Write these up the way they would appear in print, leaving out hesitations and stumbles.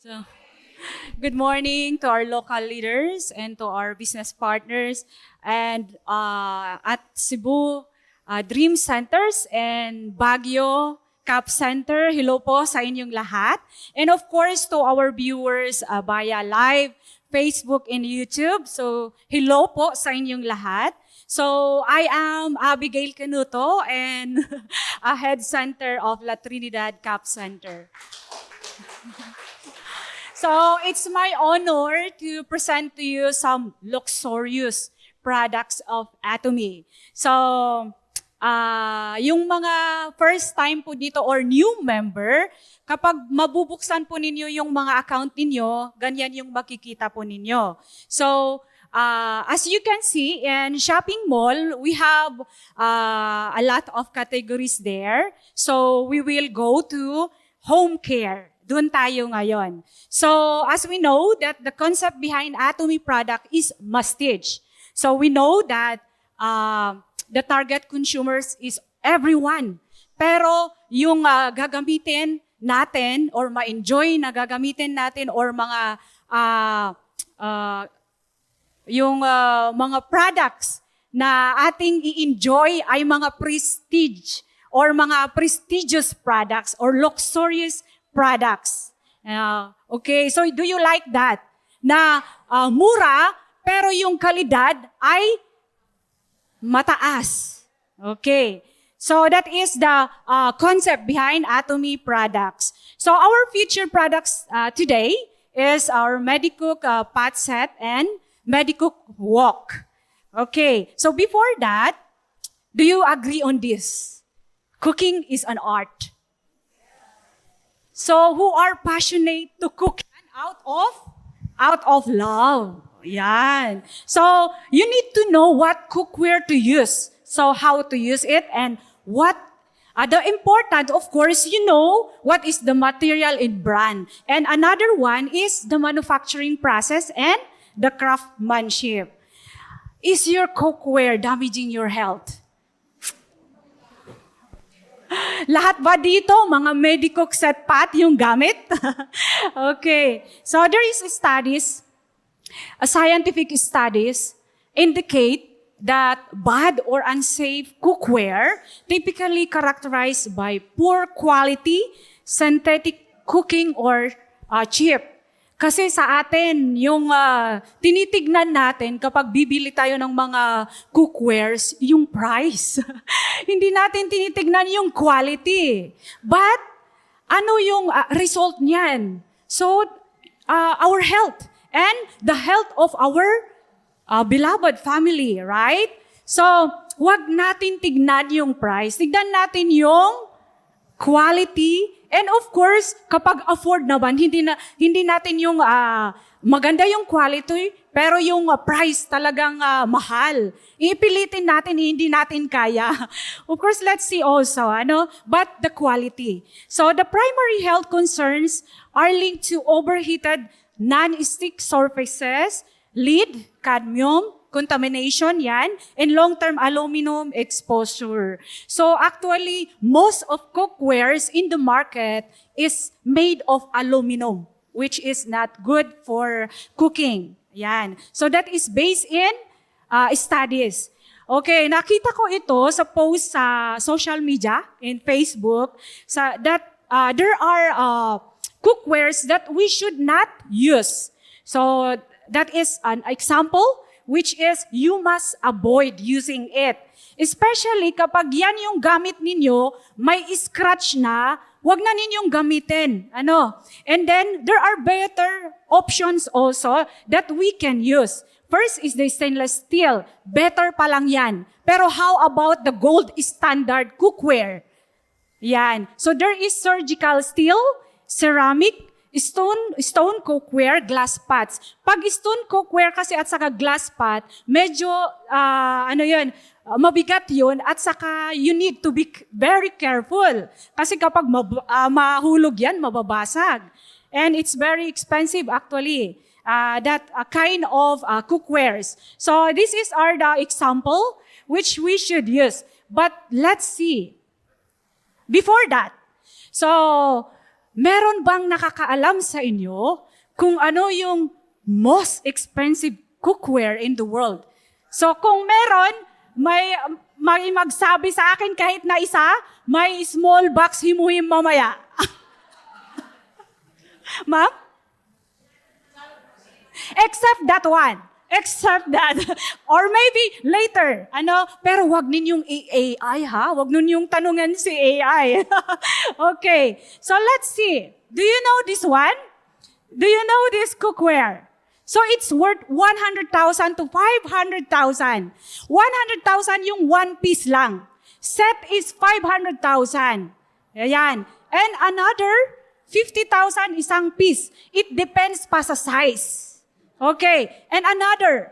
So, good morning to our local leaders and to our business partners and at Cebu Dream Centers and Baguio Cap Center. Hello po sa inyong lahat. And of course to our viewers via live Facebook and YouTube. So hello po sa inyong lahat. So I am Abigail Canuto and a head center of La Trinidad Cap Center. So it's my honor to present to you some luxurious products of Atomy. So yung mga first time po dito or new member, kapag mabubuksan po ninyo yung mga account ninyo, ganyan yung makikita po ninyo. So as you can see in shopping mall, we have a lot of categories there. So we will go to home care. Doon tayo ngayon. So, as we know that the concept behind Atomy product is mastige. So, we know that the target consumers is everyone. Pero, yung gagamitin natin or ma-enjoy na gagamitin natin or mga mga products na ating i-enjoy ay mga prestige or mga prestigious products or luxurious products. Okay, so do you like that? Na mura, pero yung kalidad ay mataas. Okay, so that is the concept behind Atomy products. So our future products today is our Medicook pot set and Medicook wok. Okay, so before that, do you agree on this? Cooking is an art. So who are passionate to cook out of love? Yan. So you need to know what cookware to use. So how to use it and what the important, of course, you know what is the material and brand. And another one is the manufacturing process and the craftsmanship. Is your cookware damaging your health? Lahat ba dito, mga Medicook set pot yung gamit? Okay. So there is scientific studies indicate that bad or unsafe cookware typically characterized by poor quality, synthetic cooking, or cheap. Kasi sa atin, yung tinitignan natin kapag bibili tayo ng mga cookwares, yung price. Hindi natin tinitignan yung quality. But, ano yung result niyan? So, our health and the health of our beloved family, right? So, wag natin tignan yung price. Tignan natin yung quality. And of course, kapag afford naman, hindi natin yung maganda yung quality, pero yung price talagang mahal. Ipilitin natin, hindi natin kaya. Of course, let's see also, but the quality. So the primary health concerns are linked to overheated non-stick surfaces, lead, cadmium, contamination yan, and long-term aluminum exposure. So actually, most of cookwares in the market is made of aluminum, which is not good for cooking. Yan. So that is based in studies. Okay, nakita ko ito sa post sa social media, in Facebook, that there are cookwares that we should not use. So that is an example, which is you must avoid using it. Especially kapag yan yung gamit ninyo, may scratch na, wag na ninyong gamitin. And then, there are better options also that we can use. First is the stainless steel. Better pa lang yan. Pero how about the gold standard cookware? Yan. So there is surgical steel, ceramic, stone cookware, glass pots. Pag stone cookware kasi at saka glass pot, medyo, mabigat yun at saka you need to be very careful. Kasi kapag mahulog yan, mababasag. And it's very expensive actually, that kind of cookwares. So this is the example which we should use. But let's see. Before that, so meron bang nakakaalam sa inyo kung ano yung most expensive cookware in the world? So kung meron, may magsabi sa akin kahit na isa, may small box himuhim mamaya. Ma'am? Except that one. Except that. Or maybe later. Pero wag ninyong AI ha. Wag ninyong tanungan si AI. Okay. So let's see. Do you know this one? Do you know this cookware? So it's worth 100,000 to 500,000. 100,000 yung one piece lang. Set is 500,000. Ayan. And another 50,000 isang piece. It depends pa sa size. Okay. And another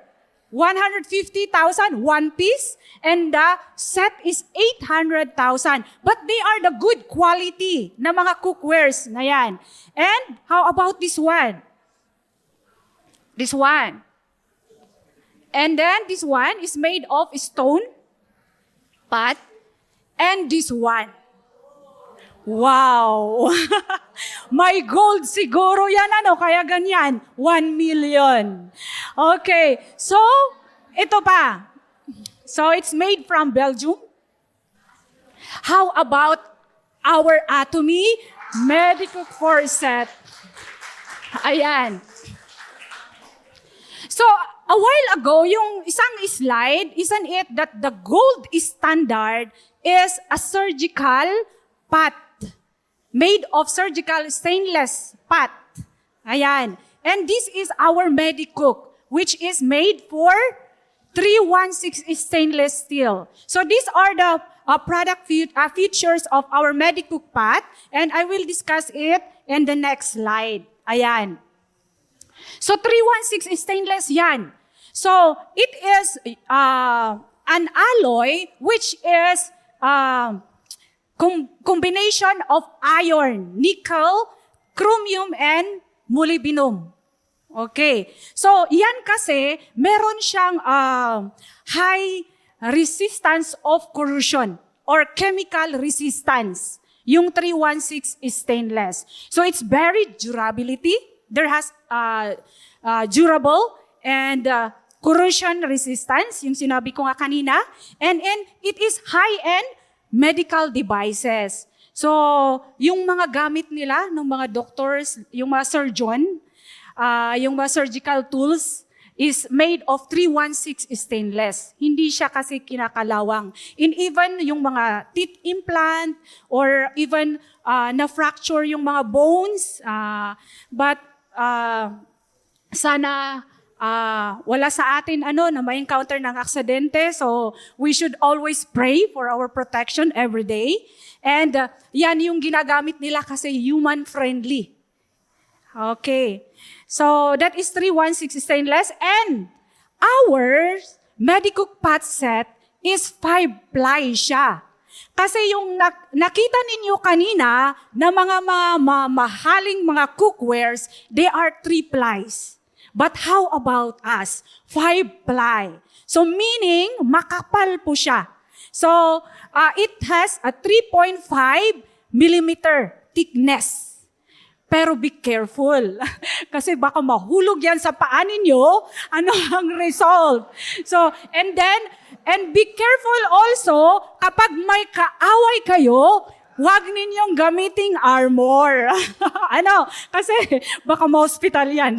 150,000 one piece. And the set is 800,000. But they are the good quality na mga cookwares na yan. And how about this one? This one. And then this one is made of stone pot. And this one. Wow! May gold siguro yan, kaya ganyan. 1 million. Okay, so, ito pa. So, it's made from Belgium. How about our Atomy Medicook set? Ayan. So, a while ago, yung isang slide, isn't it that the gold standard is a surgical pot? Made of surgical stainless pot. Ayan. And this is our Medicook, which is made for 316 stainless steel. So these are the product features of our Medicook pot, and I will discuss it in the next slide. Ayan. So 316 stainless yan. So it is an alloy which is combination of iron, nickel, chromium, and molybdenum. Okay. So, yan kasi, meron siyang high resistance of corrosion or chemical resistance. Yung 316 stainless. So, it's very durability. There has durable and corrosion resistance, yung sinabi ko nga kanina. And it is high-end medical devices. So, yung mga gamit nila ng mga doctors, yung mga surgeon, yung mga surgical tools is made of 316 stainless. Hindi siya kasi kinakalawang. Even yung mga teeth implant or even na-fracture yung mga bones. But sana wala sa atin na may encounter ng aksidente. So, we should always pray for our protection every day. And yan yung ginagamit nila kasi human-friendly. Okay. So, that is 316 stainless. And our Medicook pot set is 5-ply siya. Kasi yung nakita ninyo kanina na mga mahaling mga cookwares, they are 3-plies. But how about us? 5-ply. So meaning, makapal po siya. So it has a 3.5 millimeter thickness. Pero be careful. Kasi baka mahulog yan sa paa ninyo. Ano ang result? So, and be careful also, kapag may kaaway kayo, huwag ninyong gamiting armor. Kasi baka ma-hospital yan.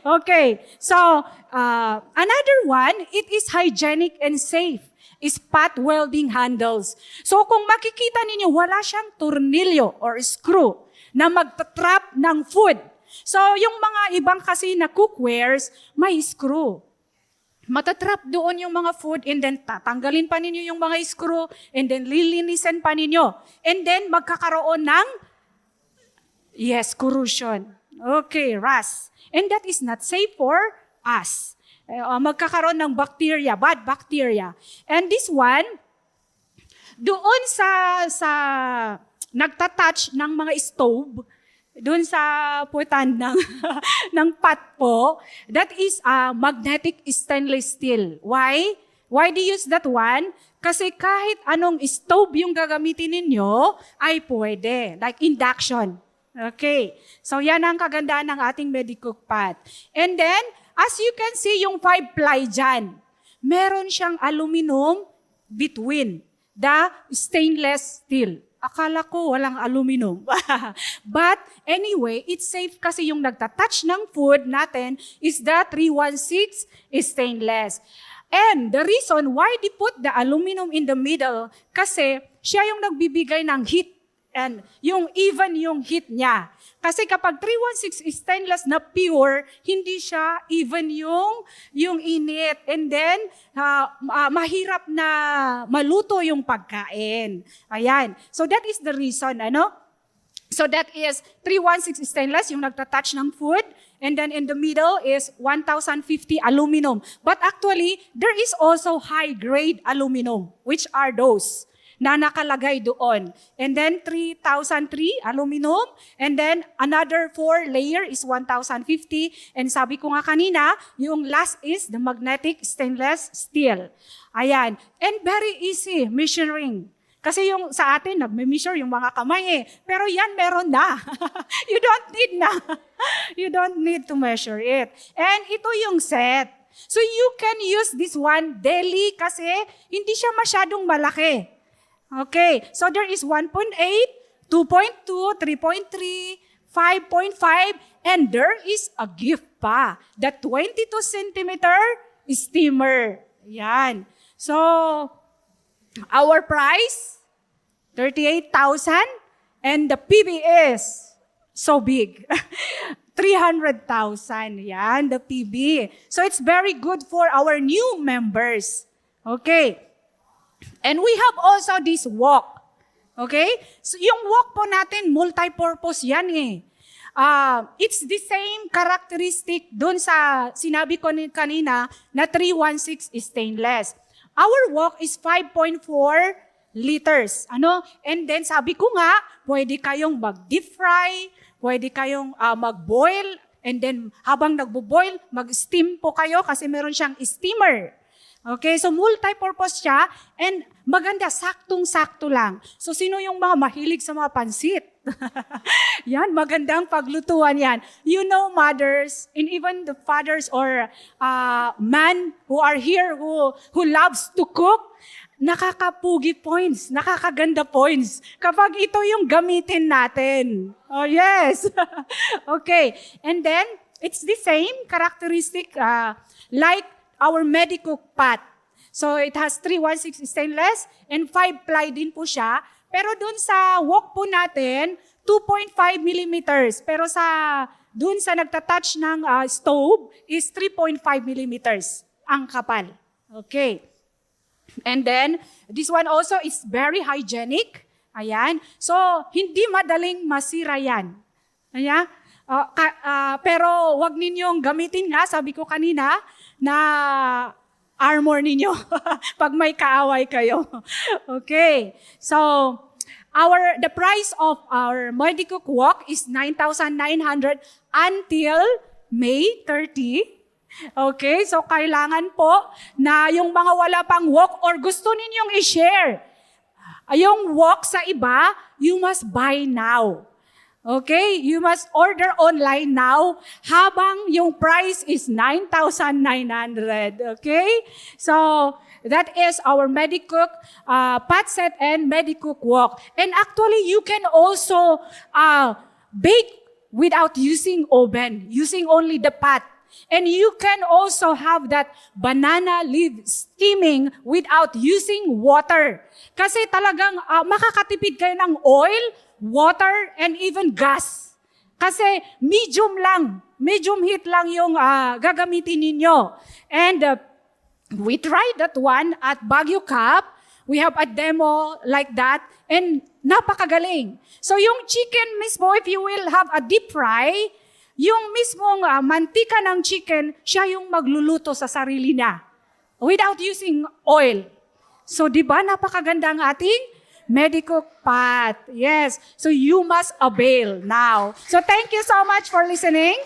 Okay. So, another one, it is hygienic and safe. Spot welding handles. So, kung makikita ninyo, wala siyang tornilyo or screw na magtatrap ng food. So, yung mga ibang kasi na cookwares, may screw. Matatrap doon yung mga food and then tatanggalin pa ninyo yung mga screw and then lilinisan pa ninyo. And then magkakaroon ng, corrosion. Okay, rust. And that is not safe for us. Magkakaroon ng bacteria, bad bacteria. And this one, doon sa nagtatouch ng mga stove, doon sa putan ng pot po, that is magnetic stainless steel. Why? Why do you use that one? Kasi kahit anong stove yung gagamitin ninyo, ay pwede. Like induction. Okay. So yan ang kagandahan ng ating Medicook pot. And then, as you can see, yung 5-ply dyan, meron siyang aluminum between the stainless steel. Akala ko walang aluminum. But anyway, it's safe kasi yung nagtatouch ng food natin is the 316 stainless. And the reason why they put the aluminum in the middle, kasi siya yung nagbibigay ng heat and even yung heat niya. Kasi kapag 316 stainless na pure, hindi siya even yung init. And then, mahirap na maluto yung pagkain. Ayan. So that is the reason, ano? So that is 316 stainless, yung nagtatouch ng food. And then in the middle is 1050 aluminum. But actually, there is also high-grade aluminum, which are those na nakalagay doon. And then 3003 aluminum, and then another 4 layer is 1050. And sabi ko nga kanina, yung last is the magnetic stainless steel. Ayan. And very easy measuring. Kasi yung sa atin, nagme-measure yung mga kamay eh. Pero yan, meron na. You don't need na. You don't need to measure it. And ito yung set. So you can use this one daily kasi hindi siya masyadong malaki. Okay, so there is 1.8, 2.2, 3.3, 5.5, and there is a gift pa, the 22 centimeter steamer. Yan. So, our price, 38,000, and the PB is so big. 300,000. Yan, the PB. So, it's very good for our new members. Okay. And we have also this wok. Okay? So yung wok po natin, multi-purpose yan eh. It's the same characteristic dun sa sinabi ko kanina na 316 stainless. Our wok is 5.4 liters. Ano? And then sabi ko nga, pwede kayong mag-deep fry, pwede kayong mag-boil, and then habang nagbo-boil, mag-steam po kayo kasi meron siyang steamer. Okay, so multi-purpose siya and maganda, saktong-sakto lang. So sino yung mga mahilig sa mga pansit? Yan, magandang paglutuan yan. You know, mothers, and even the fathers or man who are here who loves to cook, nakakapugi points, nakakaganda points kapag ito yung gamitin natin. Oh, yes. Okay, and then it's the same characteristic like our Medicook pot. So it has 316 stainless and 5-ply din po siya. Pero dun sa wok po natin, 2.5 millimeters. Pero dun sa nagtatouch ng stove is 3.5 millimeters ang kapal. Okay. And then, this one also is very hygienic. Ayan. So, hindi madaling masira yan. Ayan. Pero wag ninyong gamitin nga, sabi ko kanina, na armor ninyo pag may kaaway kayo. Okay. So, the price of our Medicook wok is 9,900 until May 30. Okay. So, kailangan po na yung mga wala pang wok or gusto ninyong i-share yung wok sa iba, you must buy now. Okay? You must order online now habang yung price is 9,900. Okay? So, that is our Medicook pot set and Medicook wok. And actually, you can also bake without using oven, using only the pot. And you can also have that banana leaf steaming without using water. Kasi talagang makakatipid kayo ng oil, water, and even gas. Kasi medium heat lang yung gagamitin ninyo. And we tried that one at Baguio Cup. We have a demo like that, and napakagaling. So yung chicken mismo, if you will have a deep fry, yung mismong mantika ng chicken, siya yung magluluto sa sarili niya without using oil. So di ba napakaganda ang ating Medicook pot. Yes. So you must avail now. So thank you so much for listening.